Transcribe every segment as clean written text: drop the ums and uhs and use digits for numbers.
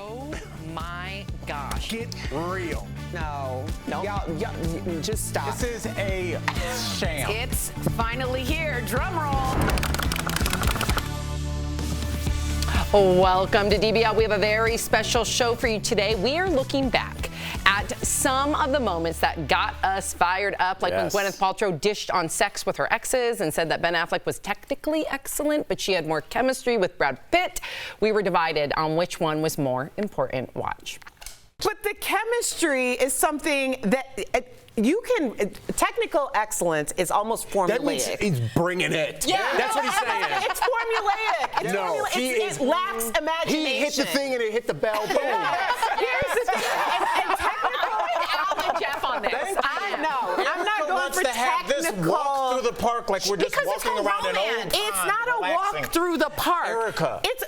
Oh my gosh. Get real. No. Y'all, just stop. This is a sham. It's finally here. Drum roll. Welcome to DBL. We have a very special show for you today. We are looking back at some of the moments that got us fired up, like when Gwyneth Paltrow dished on sex with her exes and said that Ben Affleck was technically excellent, but she had more chemistry with Brad Pitt. We were divided on which one was more important. Watch. But the chemistry is something that you can. Technical excellence is almost formulaic. That means he's bringing it. Yeah, that's what he's saying. It's formulaic. It's formulaic. It lacks imagination. He hit the thing and it hit the bell. Boom. Here's the thing. And technical. Al and Jeff on this. I know. I'm not going for to have technical. this walk through the park like we're just walking around an old pond. It's not a walk through the park. Erica. It's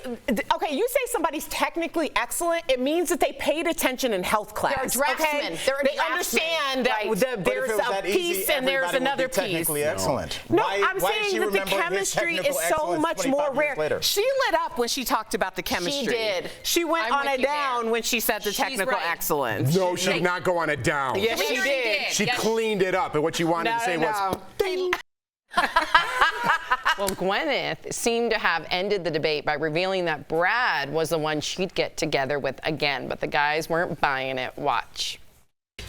okay. You say somebody's technically excellent, it means that they paid attention in health class. They're draftsmen. Okay? They're they draftsmen. Understand that there's a piece and there's another piece. Technically excellent. No, why, I'm saying that the chemistry is so much more rare. She lit up when she talked about the chemistry. She did. She went on a down when she said the technical excellence. No, she did not go on a down. Yes, she did. She cleaned it up, and what she wanted to say was, ding. Well, Gwyneth seemed to have ended the debate by revealing that Brad was the one she'd get together with again, but the guys weren't buying it. Watch.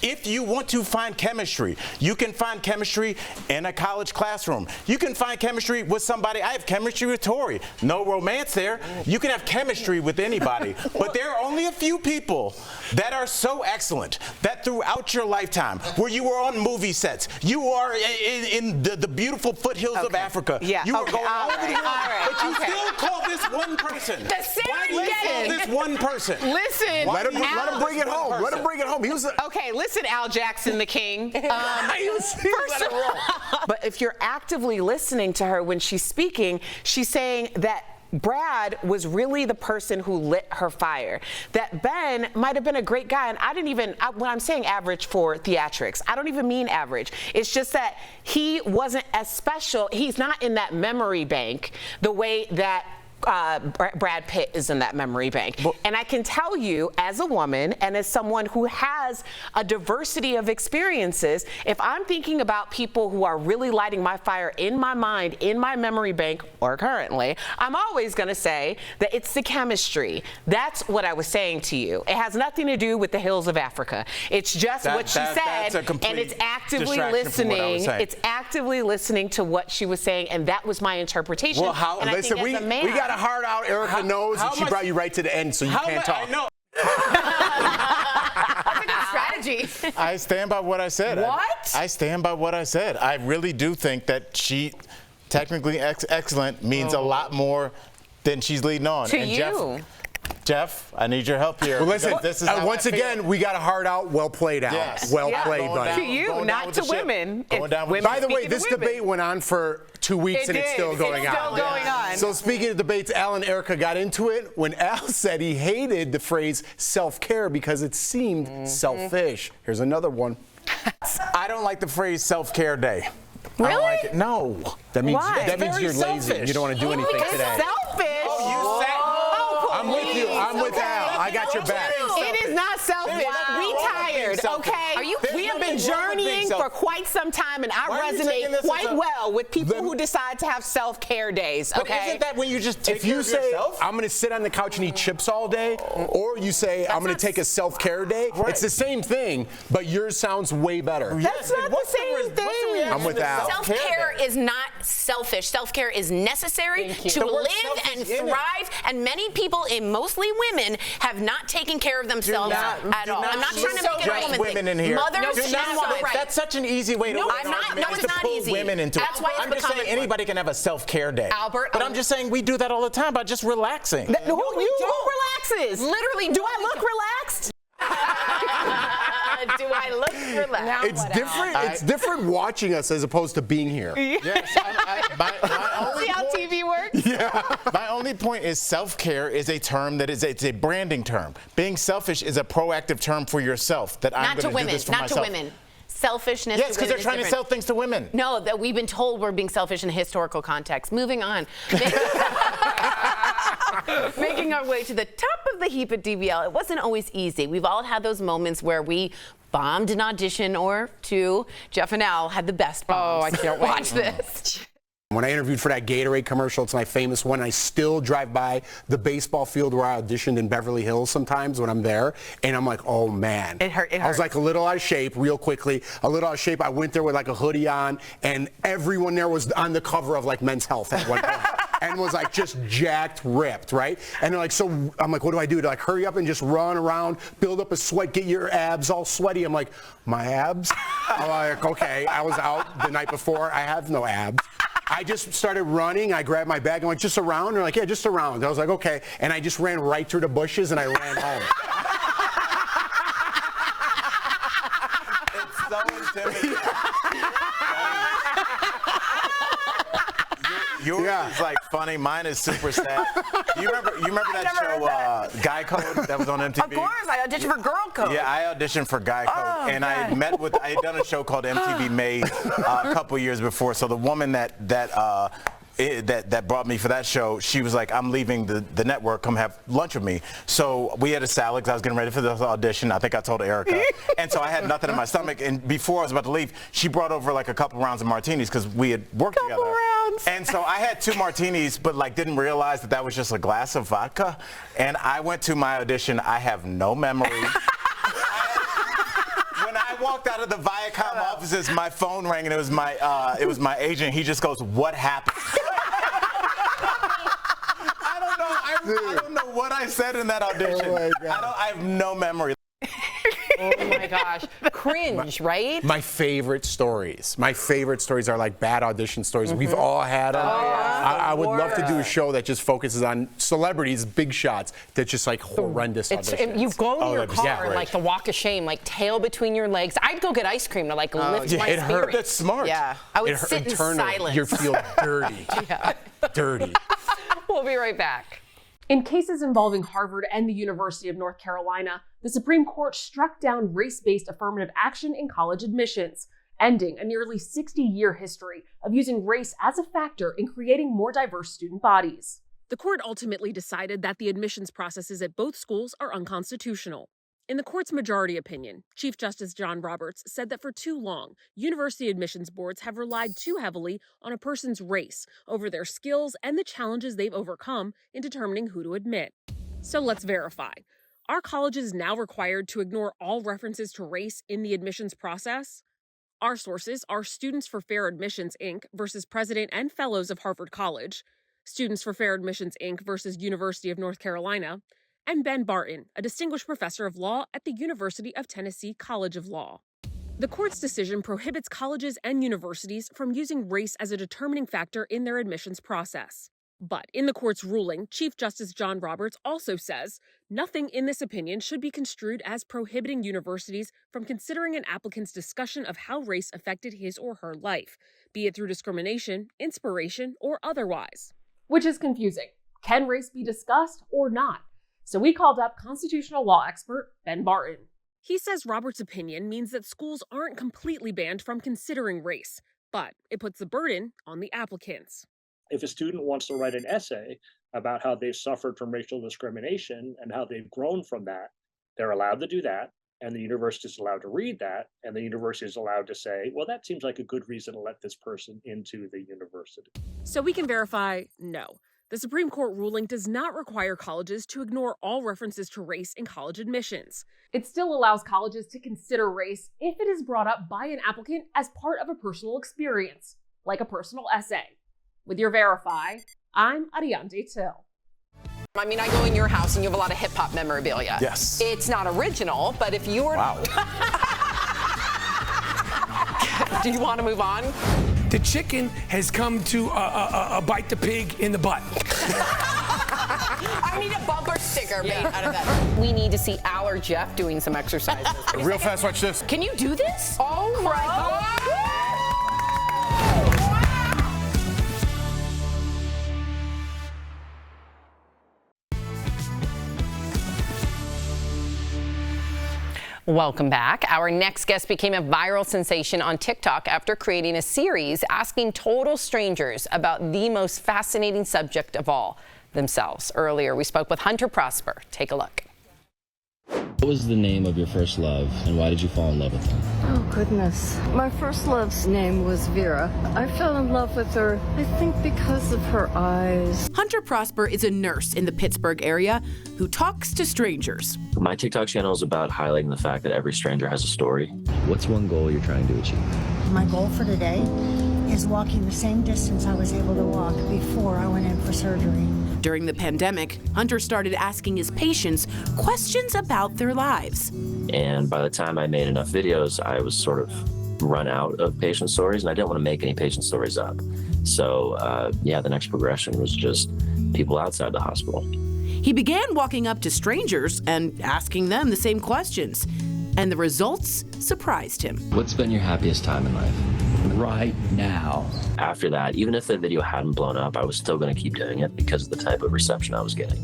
If you want to find chemistry, you can find chemistry in a college classroom. You can find chemistry with somebody. I have chemistry with Tori. No romance there. You can have chemistry with anybody. But there are only a few people that are so excellent that throughout your lifetime, where you were on movie sets, you are in the beautiful foothills of Africa. Yeah. You were going all over the world. But you still call this one person. Why do you call this one person? Listen. Let him bring it home. Let him bring it home. He was okay, listen, Al Jackson, the king. But if you're actively listening to her when she's speaking, she's saying that Brad was really the person who lit her fire. That Ben might have been a great guy, and when I'm saying average for theatrics, I don't even mean average. It's just that he wasn't as special. He's not in that memory bank the way that Brad Pitt is in that memory bank. And I can tell you, as a woman and as someone who has a diversity of experiences, if I'm thinking about people who are really lighting my fire in my mind, in my memory bank, or currently, I'm always going to say that it's the chemistry. That's what I was saying to you. It has nothing to do with the hills of Africa. It's just what she said, and it's actively listening. It's actively listening to what she was saying, and that was my interpretation. Well, listen, we got a heart out. Erica knows, and she brought you right to the end, so you can't talk. I know. That's a good strategy. I stand by what I said. What? I stand by what I said. I really do think that she technically excellent means a lot more than she's leading on. To you. Jeff, I need your help here. Well, listen, this is once again, we got a heart out. Well played, Al. Yes. Well played, buddy. To you, not to women. By the way, this debate went on for 2 weeks, and it's still going on. It's still going on. So speaking of debates, Al and Erica got into it when Al said he hated the phrase self-care because it seemed selfish. Here's another one. I don't like the phrase self-care day. Really? I don't like it. No. That means Why? that means you're lazy. Selfish. You don't want to do anything today. Selfish. Oh, you said. I'm with you. I'm with Al. I got your back. It is not selfish. Wow. We tired, okay? We have been journeying for quite some time, and I resonate quite well with people who decide to have self-care days, okay? But isn't that when you just take If care you of say, yourself? I'm going to sit on the couch and eat chips all day, or you say, I'm going to take a self-care day, it's the same thing, but yours sounds way better. That's not the same thing. I'm with Al. Self-care is not selfish. Self-care is necessary to live and thrive, and many people, mostly women, have not taken care of themselves at all. I'm not trying to make it a woman women thing. in here. Mothers Do not- right. That's such an easy way to No, win it's an not. argument, No, is it's to not pull easy. women into That's it. why it's I'm just become saying anybody can have a self-care day. Albert, but I'm just saying we do that all the time by just relaxing. Who relaxes? Literally, Do I look relaxed? do I look relaxed? It's different. It's different watching us as opposed to being here. Yes, my only See how point, TV works? Yeah. my only point is self-care is a term that is it's a branding term. Being selfish is a proactive term for yourself. That I'm Not to going to do women. this for Not myself. to women. Selfishness. Yes, because they're is trying to different. sell things to women. No, that we've been told we're being selfish in a historical context. Moving on. Making our way to the top of the heap at DBL. It wasn't always easy. We've all had those moments where we bombed an audition or two. Jeff and Al had the best bombs. Oh, I can't wait. Watch this. When I interviewed for that Gatorade commercial, it's my famous one. I still drive by the baseball field where I auditioned in Beverly Hills sometimes when I'm there, and I'm like, oh man. It hurt. I was like a little out of shape, real quickly. A little out of shape. I went there with like a hoodie on, and everyone there was on the cover of like Men's Health at one point. And was like just jacked, ripped, right? And they're like, so I'm like, what do I do? To like hurry up and just run around, build up a sweat, get your abs all sweaty. I'm like, my abs? I'm like, okay, I was out the night before. I have no abs. I just started running. I grabbed my bag. I'm like, just around? They're like, yeah, just around. I was like, okay. And I just ran right through the bushes and I ran home. It's so intimidating. Yours is like funny. Mine is super sad. You remember that show, Guy Code, that was on MTV? Of course, I auditioned for Girl Code. Yeah, I auditioned for Guy Code, and I had done a show called MTV Made a couple years before. So the woman that brought me for that show, she was like, I'm leaving the network, come have lunch with me. So we had a salad because I was getting ready for this audition. I think I told Erica. And so I had nothing in my stomach. And before I was about to leave, she brought over like a couple rounds of martinis because we had worked together. And so I had 2 martinis, but like didn't realize that was just a glass of vodka. And I went to my audition. I have no memory. When I walked out of the Viacom offices, my phone rang and it was my agent. He just goes, "What happened?" I don't know what I said in that audition. Oh my God. I have no memory. Oh my gosh. Cringe, right? My favorite stories are like bad audition stories. We've all had them. I would love to do a show that just focuses on celebrities, big shots, that's just like horrendous auditions. You go in your that'd be car great. and like the walk of shame, like tail between your legs. I'd go get ice cream to like lift my it hurts. spirit. That's smart. Yeah, I would sit in Internally, silence. you feel dirty. Dirty. We'll be right back. In cases involving Harvard and the University of North Carolina, the Supreme Court struck down race-based affirmative action in college admissions, ending a nearly 60-year history of using race as a factor in creating more diverse student bodies. The court ultimately decided that the admissions processes at both schools are unconstitutional. In the court's majority opinion, Chief Justice John Roberts said that for too long, university admissions boards have relied too heavily on a person's race over their skills and the challenges they've overcome in determining who to admit. So let's verify. Are colleges now required to ignore all references to race in the admissions process? Our sources are Students for Fair Admissions, Inc. versus President and Fellows of Harvard College, Students for Fair Admissions, Inc. versus University of North Carolina, and Ben Barton, a distinguished professor of law at the University of Tennessee College of Law. The court's decision prohibits colleges and universities from using race as a determining factor in their admissions process. But in the court's ruling, Chief Justice John Roberts also says nothing in this opinion should be construed as prohibiting universities from considering an applicant's discussion of how race affected his or her life, be it through discrimination, inspiration, or otherwise. Which is confusing. Can race be discussed or not? So we called up constitutional law expert Ben Barton. He says Roberts' opinion means that schools aren't completely banned from considering race, but it puts the burden on the applicants. If a student wants to write an essay about how they've suffered from racial discrimination and how they've grown from that, they're allowed to do that, and the university is allowed to read that, and the university is allowed to say, well, that seems like a good reason to let this person into the university. So we can verify, no. The Supreme Court ruling does not require colleges to ignore all references to race in college admissions. It still allows colleges to consider race if it is brought up by an applicant as part of a personal experience, like a personal essay. With your Verify, I'm Ariande Till. I mean, I go in your house and you have a lot of hip-hop memorabilia. Yes. It's not original, but if you were... Wow. Do you want to move on? The chicken has come to bite the pig in the butt. I need a bumper sticker made out of that. We need to see our Jeff doing some exercises. Real fast, watch this. Can you do this? Oh my God! Welcome back. Our next guest became a viral sensation on TikTok after creating a series asking total strangers about the most fascinating subject of all, themselves. Earlier, we spoke with Hunter Prosper. Take a look. What was the name of your first love, and why did you fall in love with him? Oh, goodness. My first love's name was Vera. I fell in love with her, I think, because of her eyes. Hunter Prosper is a nurse in the Pittsburgh area who talks to strangers. My TikTok channel is about highlighting the fact that every stranger has a story. What's one goal you're trying to achieve? My goal for today is walking the same distance I was able to walk before I went in for surgery. During the pandemic, Hunter started asking his patients questions about their lives. And by the time I made enough videos, I was sort of run out of patient stories, and I didn't want to make any patient stories up. So, the next progression was just people outside the hospital. He began walking up to strangers and asking them the same questions. And the results surprised him. What's been your happiest time in life? Right now. After that, even if the video hadn't blown up, I was still going to keep doing it because of the type of reception I was getting.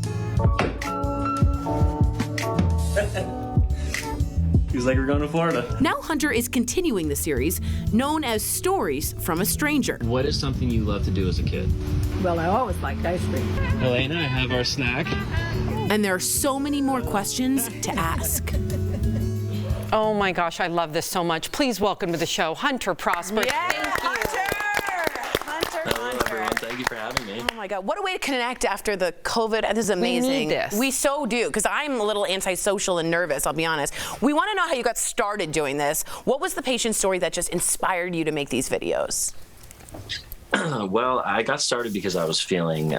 Feels like we're going to Florida. Now Hunter is continuing the series known as Stories from a Stranger. What is something you loved to do as a kid? Well, I always liked ice cream. Elena, I have our snack. And there are so many more questions to ask. Oh my gosh, I love this so much. Please welcome to the show, Hunter Prosper. Yeah, Thank you. Hello, everyone. Thank you for having me. Oh my God, what a way to connect after the COVID. This is amazing. We need this. We so do, because I'm a little antisocial and nervous, I'll be honest. We want to know how you got started doing this. What was the patient story that just inspired you to make these videos? Well, I got started because I was feeling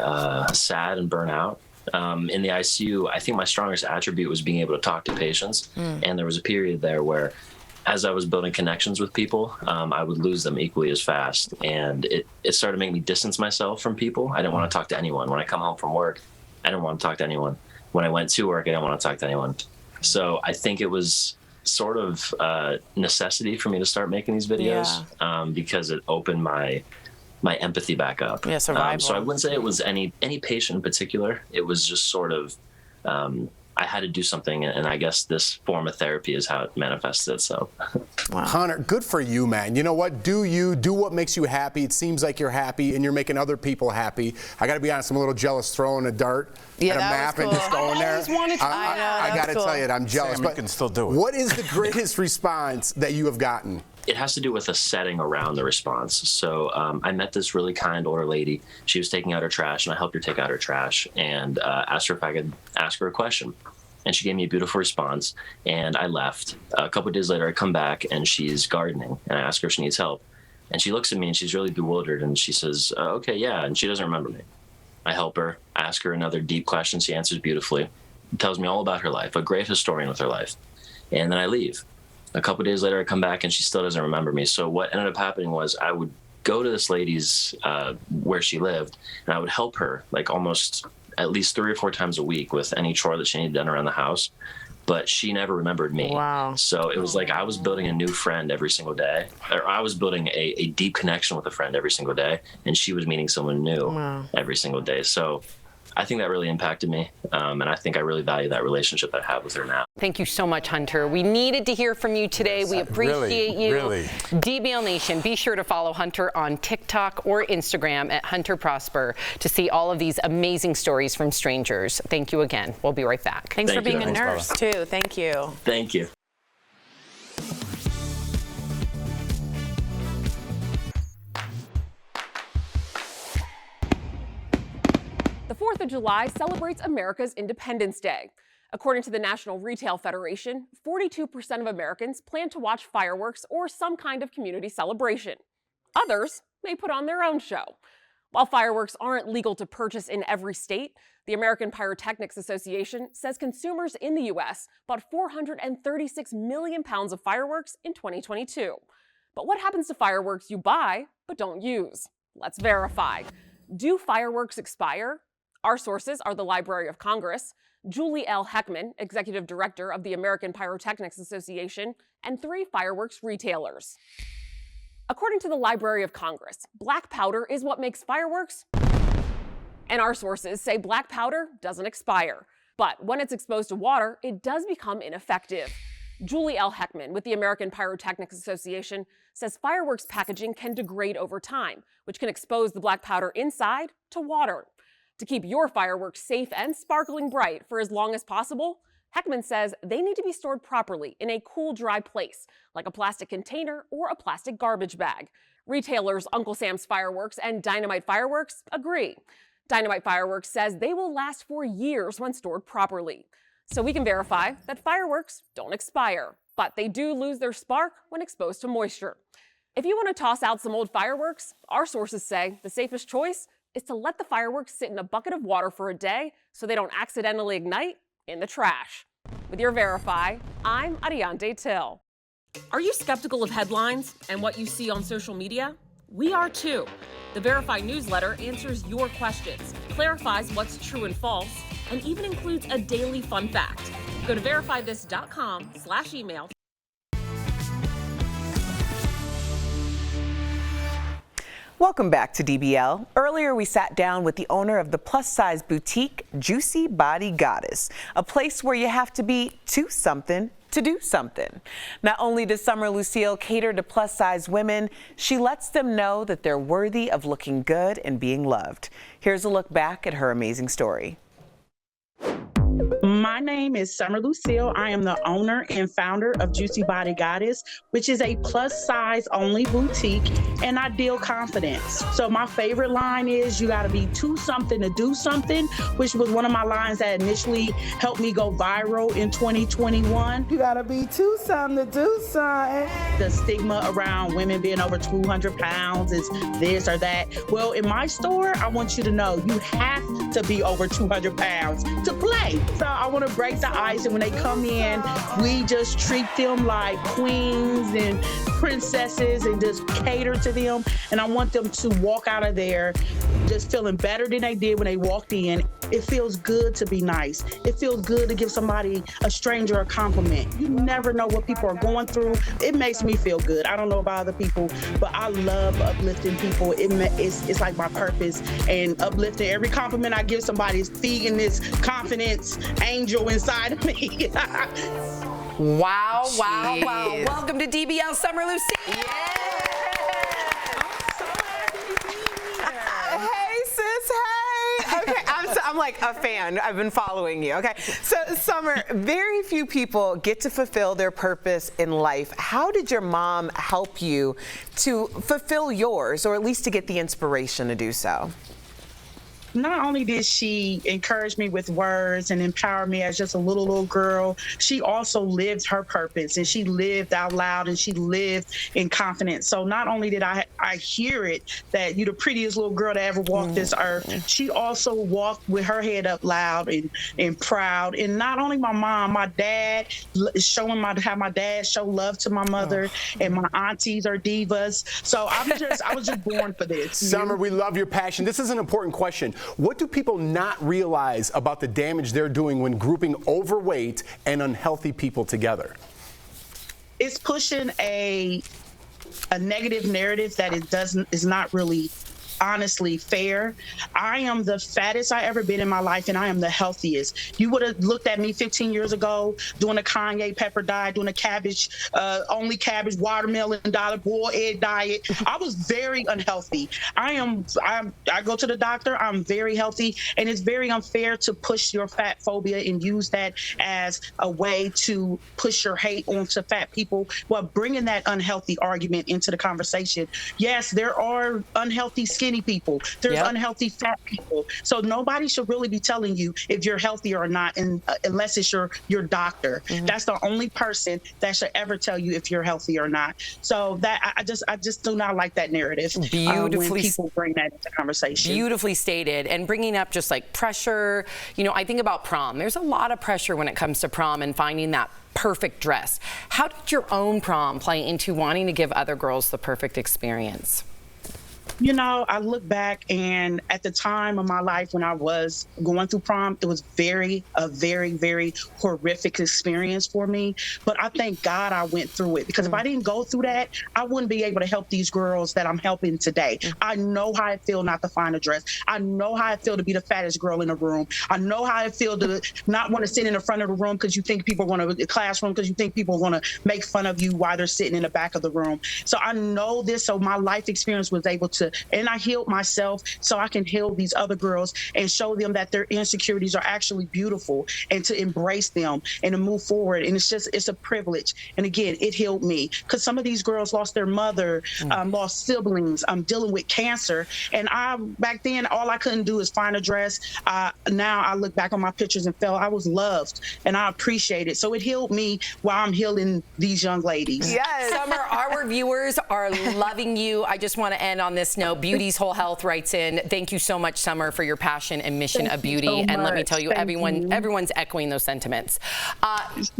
sad and burnt out. In the ICU, I think my strongest attribute was being able to talk to patients. And there was a period there where, as I was building connections with people, I would lose them equally as fast. And it started making me distance myself from people. I didn't want to talk to anyone. When I come home from work, I didn't want to talk to anyone. When I went to work, I didn't want to talk to anyone. So I think it was sort of necessity for me to start making these videos because it opened my empathy back up. Yeah, survival. So I wouldn't say it was any patient in particular. It was just sort of, I had to do something, and I guess this form of therapy is how it manifested itself. Wow. Hunter, good for you, man. You know what? Do what makes you happy. It seems like you're happy, and you're making other people happy. I got to be honest, I'm a little jealous throwing a dart at a map and just going there. I got to tell you, I'm jealous. Sam, but you can still do it. What is the greatest response that you have gotten? It has to do with the setting around the response. So I met this really kind older lady. She was taking out her trash, and I helped her take out her trash and asked her if I could ask her a question. And she gave me a beautiful response, and I left. A couple of days later, I come back, and she's gardening, and I ask her if she needs help. And she looks at me, and she's really bewildered, and she says, okay, yeah, and she doesn't remember me. I help her, ask her another deep question. She answers beautifully, tells me all about her life, a great historian with her life. And then I leave. A couple of days later, I come back, and she still doesn't remember me. So what ended up happening was I would go to this lady's where she lived, and I would help her like almost at least 3 or 4 times a week with any chore that she needed done around the house. But she never remembered me. Wow. So it was like I was building a new friend every single day, or I was building a deep connection with a friend every single day, and she was meeting someone new every single day. So I think that really impacted me, and I think I really value that relationship that I have with her now. Thank you so much, Hunter. We needed to hear from you today. We appreciate you. Really. DBL Nation, be sure to follow Hunter on TikTok or Instagram at Hunter Prosper to see all of these amazing stories from strangers. Thank you again. We'll be right back. Thanks for being a Thanks, nurse, too. Thank you. Thank you. The 4th of July celebrates America's Independence Day. According to the National Retail Federation, 42% of Americans plan to watch fireworks or some kind of community celebration. Others may put on their own show. While fireworks aren't legal to purchase in every state, the American Pyrotechnics Association says consumers in the U.S. bought 436 million pounds of fireworks in 2022. But what happens to fireworks you buy but don't use? Let's verify. Do fireworks expire? Our sources are the Library of Congress, Julie L. Heckman, Executive Director of the American Pyrotechnics Association, and 3 fireworks retailers. According to the Library of Congress, black powder is what makes fireworks, and our sources say black powder doesn't expire. But when it's exposed to water, it does become ineffective. Julie L. Heckman with the American Pyrotechnics Association says fireworks packaging can degrade over time, which can expose the black powder inside to water. To keep your fireworks safe and sparkling bright for as long as possible, Heckman says they need to be stored properly in a cool, dry place, like a plastic container or a plastic garbage bag. Retailers Uncle Sam's Fireworks and Dynamite Fireworks agree. Dynamite Fireworks says they will last for years when stored properly. So we can verify that fireworks don't expire, but they do lose their spark when exposed to moisture. If you want to toss out some old fireworks, our sources say the safest choice is to let the fireworks sit in a bucket of water for a day so they don't accidentally ignite in the trash. With your Verify, I'm Ariante Till. Are you skeptical of headlines and what you see on social media? We are too. The Verify newsletter answers your questions, clarifies what's true and false, and even includes a daily fun fact. Go to verifythis.com/email. Welcome back to DBL. Earlier, we sat down with the owner of the plus-size boutique, Juicy Body Goddess, a place where you have to be to something to do something. Not only does Summer Lucille cater to plus-size women, she lets them know that they're worthy of looking good and being loved. Here's a look back at her amazing story. My name is Summer Lucille. I am the owner and founder of Juicy Body Goddess, which is a plus size only boutique, and I deal confidence. So my favorite line is, you gotta be to something to do something, which was one of my lines that initially helped me go viral in 2021. You gotta be to something to do something. The stigma around women being over 200 pounds is this or that. Well, in my store, I want you to know you have to be over 200 pounds to play. So I want to break the ice, and when they come in, we just treat them like queens and princesses and just cater to them. And I want them to walk out of there just feeling better than they did when they walked in. It feels good to be nice. It feels good to give somebody, a stranger, a compliment. You never know what people are going through. It makes me feel good. I don't know about other people, but I love uplifting people. It's like my purpose, and uplifting. Every compliment I give somebody is feeding this confidence angel inside of me. Wow, wow, wow. Welcome to DBL, Summer Lucille. Yeah. Hey, sis, hey. Okay, I'm like a fan. I've been following you, okay? So, Summer, very few people get to fulfill their purpose in life. How did your mom help you to fulfill yours, or at least to get the inspiration to do so? Not only did she encourage me with words and empower me as just a little girl, she also lived her purpose, and she lived out loud, and she lived in confidence. So not only did I hear it, that you're the prettiest little girl to ever walk this earth, she also walked with her head up loud and proud. And not only my mom, my dad, showing how my dad showed love to my mother, and my aunties are divas. So I was just born for this. Summer, we love your passion. This is an important question. What do people not realize about the damage they're doing when grouping overweight and unhealthy people together? It's pushing a negative narrative that is not really honestly fair. I am the fattest I ever been in my life, and I am the healthiest. You would have looked at me 15 years ago doing a Kanye pepper diet, doing a cabbage, only cabbage, watermelon diet, boiled egg diet. I was very unhealthy. I go to the doctor, I'm very healthy, and it's very unfair to push your fat phobia and use that as a way to push your hate onto fat people while bringing that unhealthy argument into the conversation. Yes, there are unhealthy skinny people. There's unhealthy fat people. So nobody should really be telling you if you're healthy or not, unless it's your doctor. That's the only person that should ever tell you if you're healthy or not. So that I just do not like that narrative. Beautifully, when people bring that into conversation. Beautifully stated. And bringing up just like pressure. You know, I think about prom. There's a lot of pressure when it comes to prom and finding that perfect dress. How did your own prom play into wanting to give other girls the perfect experience? You know, I look back, and at the time of my life when I was going through prom, it was a very, very horrific experience for me. But I thank God I went through it, because if I didn't go through that, I wouldn't be able to help these girls that I'm helping today. I know how I feel not to find a dress. I know how I feel to be the fattest girl in the room. I know how I feel to not want to sit in the front of the room because you think people are going to the classroom, because you think people are going to make fun of you while they're sitting in the back of the room. So I know this. So my life experience was able to and I healed myself so I can heal these other girls and show them that their insecurities are actually beautiful and to embrace them and to move forward. And it's a privilege. And again, it healed me because some of these girls lost their mother, lost siblings. I'm dealing with cancer. And back then, all I couldn't do is find a dress. Now I look back on my pictures and felt I was loved and I appreciate it. So it healed me while I'm healing these young ladies. Yes. Summer, our viewers are loving you. I just want to end on this note. Beauty's Whole Health writes in, thank you so much, Summer, for your passion and mission of beauty. So and let me tell you, Thank everyone's echoing those sentiments.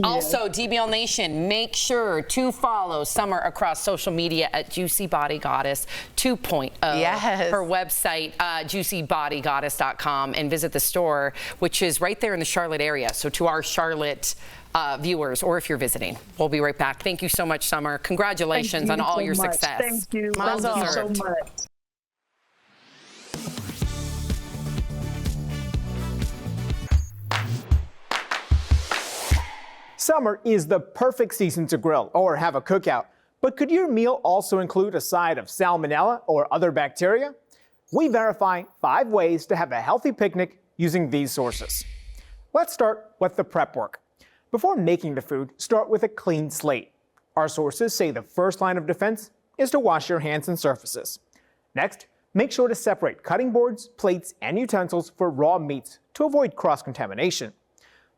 Also, DBL Nation, make sure to follow Summer across social media at Juicy Body Goddess 2.0. Yes. Her website, juicybodygoddess.com, and visit the store, which is right there in the Charlotte area. So to our Charlotte viewers, or if you're visiting, we'll be right back. Thank you so much, Summer. Congratulations on all your success. Thank you. Well Thank you so deserved. much. Summer is the perfect season to grill or have a cookout, but could your meal also include a side of salmonella or other bacteria? We verify 5 ways to have a healthy picnic using these sources. Let's start with the prep work. Before making the food, start with a clean slate. Our sources say the first line of defense is to wash your hands and surfaces. Next, make sure to separate cutting boards, plates, and utensils for raw meats to avoid cross-contamination.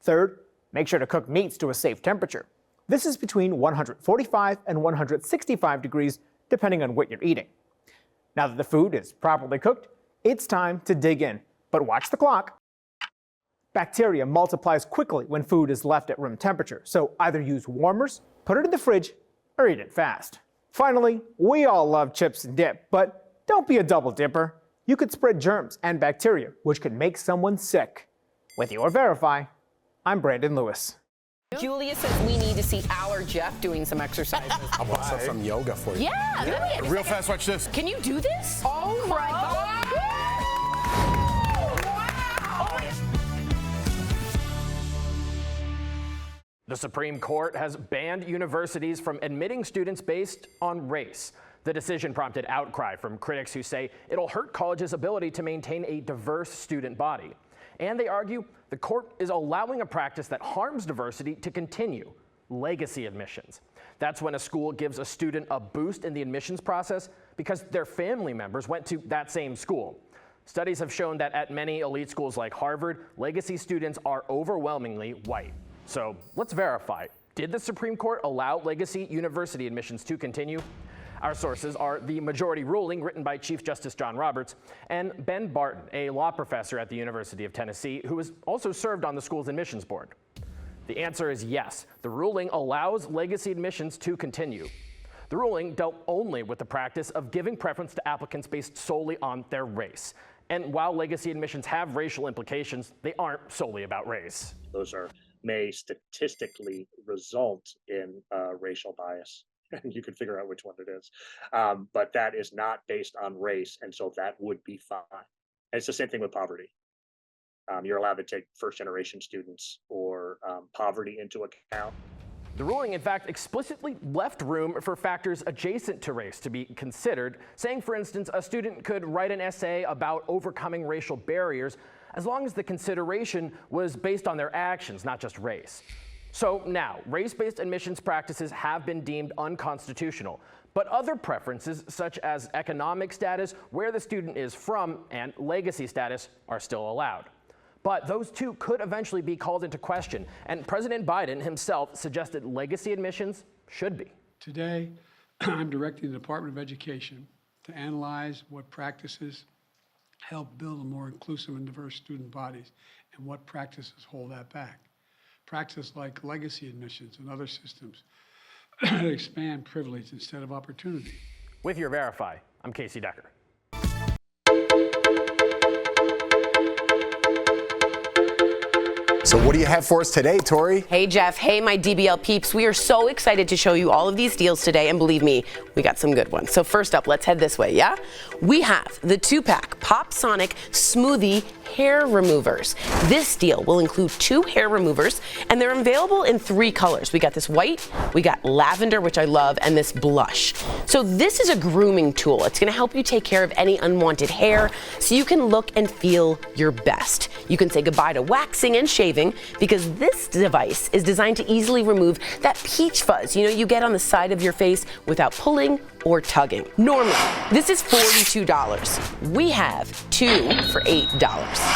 Third, make sure to cook meats to a safe temperature. This is between 145 and 165 degrees, depending on what you're eating. Now that the food is properly cooked, it's time to dig in, but watch the clock. Bacteria multiplies quickly when food is left at room temperature, so either use warmers, put it in the fridge, or eat it fast. Finally, we all love chips and dip, but don't be a double dipper. You could spread germs and bacteria, which could make someone sick. With your Verify, I'm Brandon Lewis. Julia says we need to see our Jeff doing some exercises. I'll put some yoga for you. Yeah. Real fast, watch this. Can you do this? Oh my God. The Supreme Court has banned universities from admitting students based on race. The decision prompted outcry from critics who say it'll hurt colleges' ability to maintain a diverse student body. And they argue the court is allowing a practice that harms diversity to continue, legacy admissions. That's when a school gives a student a boost in the admissions process because their family members went to that same school. Studies have shown that at many elite schools like Harvard, legacy students are overwhelmingly white. So let's verify. Did the Supreme Court allow legacy university admissions to continue? Our sources are the majority ruling written by Chief Justice John Roberts and Ben Barton, a law professor at the University of Tennessee, who has also served on the school's admissions board. The answer is yes. The ruling allows legacy admissions to continue. The ruling dealt only with the practice of giving preference to applicants based solely on their race. And while legacy admissions have racial implications, they aren't solely about race. Those may statistically result in racial bias. You can figure out which one it is. But that is not based on race, and so that would be fine. And it's the same thing with poverty. You're allowed to take first-generation students or poverty into account. The ruling, in fact, explicitly left room for factors adjacent to race to be considered, saying, for instance, a student could write an essay about overcoming racial barriers as long as the consideration was based on their actions, not just race. So now, race-based admissions practices have been deemed unconstitutional, but other preferences, such as economic status, where the student is from, and legacy status are still allowed. But those two could eventually be called into question, and President Biden himself suggested legacy admissions should be. Today, I'm directing the Department of Education to analyze what practices help build a more inclusive and diverse student bodies and what practices hold that back. Practices like legacy admissions and other systems that expand privilege instead of opportunity. With your Verify, I'm Casey Decker. So what do you have for us today, Tori? Hey, Jeff. Hey, my DBL peeps. We are so excited to show you all of these deals today, and believe me, we got some good ones. So first up, let's head this way, yeah? We have the 2-pack Pop Sonic Smoothie hair removers. This deal will include 2 hair removers, and they're available in 3 colors. We got this white, we got lavender, which I love, and this blush. So this is a grooming tool. It's gonna help you take care of any unwanted hair so you can look and feel your best. You can say goodbye to waxing and shaving because this device is designed to easily remove that peach fuzz, you know, you get on the side of your face without pulling or tugging. Normally, this is $42. We have 2 for $8.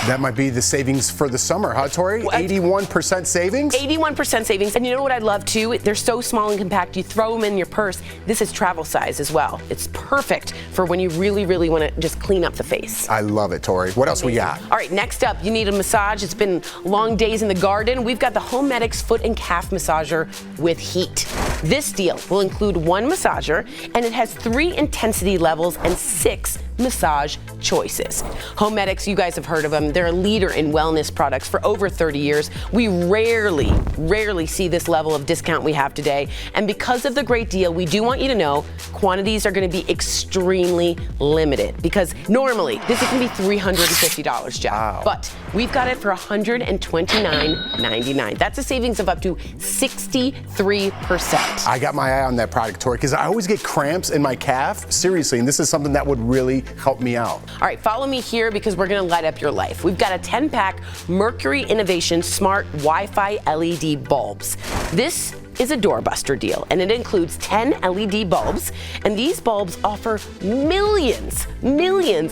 That might be the savings for the summer, huh, Tori? 81% savings? 81% savings. And you know what I love too? They're so small and compact, you throw them in your purse. This is travel size as well. It's perfect for when you really, really want to just clean up the face. I love it, Tori. What else we got? All right, next up, you need a massage. It's been long days in the garden. We've got the Homedics Foot and Calf Massager with heat. This deal will include 1 massager, and it has 3 intensity levels and 6 massage choices. Homedics, you guys have heard of them. They're a leader in wellness products for over 30 years. We rarely see this level of discount we have today. And because of the great deal, we do want you to know quantities are going to be extremely limited because normally this is going to be $350, Jeff. Wow. But we've got it for $129.99. That's a savings of up to 63%. I got my eye on that product, Tori, because I always get cramps in my calf. Seriously, and this is something that would really help me out. All right, follow me here because we're going to light up your life. We've got a 10-pack Mercury Innovation Smart Wi-Fi LED bulbs. This is a doorbuster deal, and it includes 10 LED bulbs, and these bulbs offer millions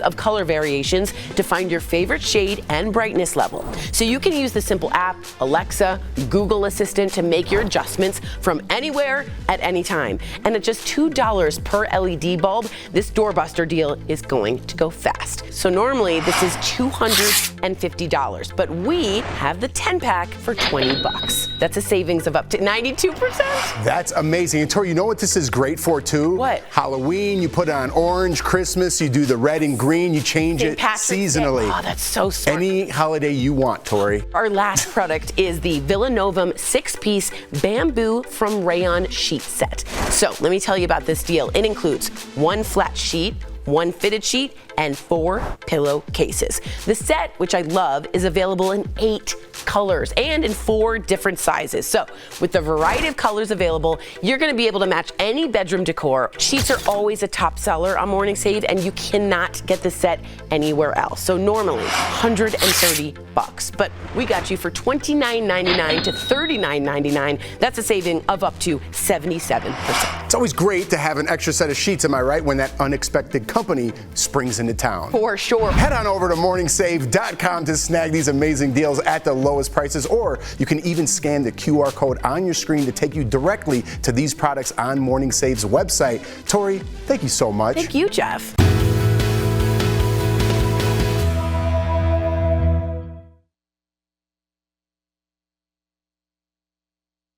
of color variations to find your favorite shade and brightness level. So you can use the simple app, Alexa, Google Assistant to make your adjustments from anywhere at any time. And at just $2 per LED bulb, this doorbuster deal is going to go fast. So normally this is $250, but we have the 10-pack for $20. That's a savings of up to 92%. That's amazing. And Tori, you know what this is great for too? What? Halloween, you put it on orange. Christmas, you do the red and green. You change it seasonally. Oh, that's so smart. Any holiday you want, Tori. Our last product is the Villanovum 6-piece bamboo from rayon sheet set. So let me tell you about this deal. It includes 1 flat sheet, 1 fitted sheet, and 4 pillowcases. The set, which I love, is available in 8 colors and in 4 different sizes. So with the variety of colors available, you're going to be able to match any bedroom decor. Sheets are always a top seller on Morning Save, and you cannot get the set anywhere else. So normally $130, but we got you for $29.99 to $39.99. That's a saving of up to 77%. It's always great to have an extra set of sheets, am I right, when that unexpected company springs into town. For sure. Head on over to morningsave.com to snag these amazing deals at the lowest prices, or you can even scan the QR code on your screen to take you directly to these products on Morning Save's website. Tori, thank you so much. Thank you, Jeff.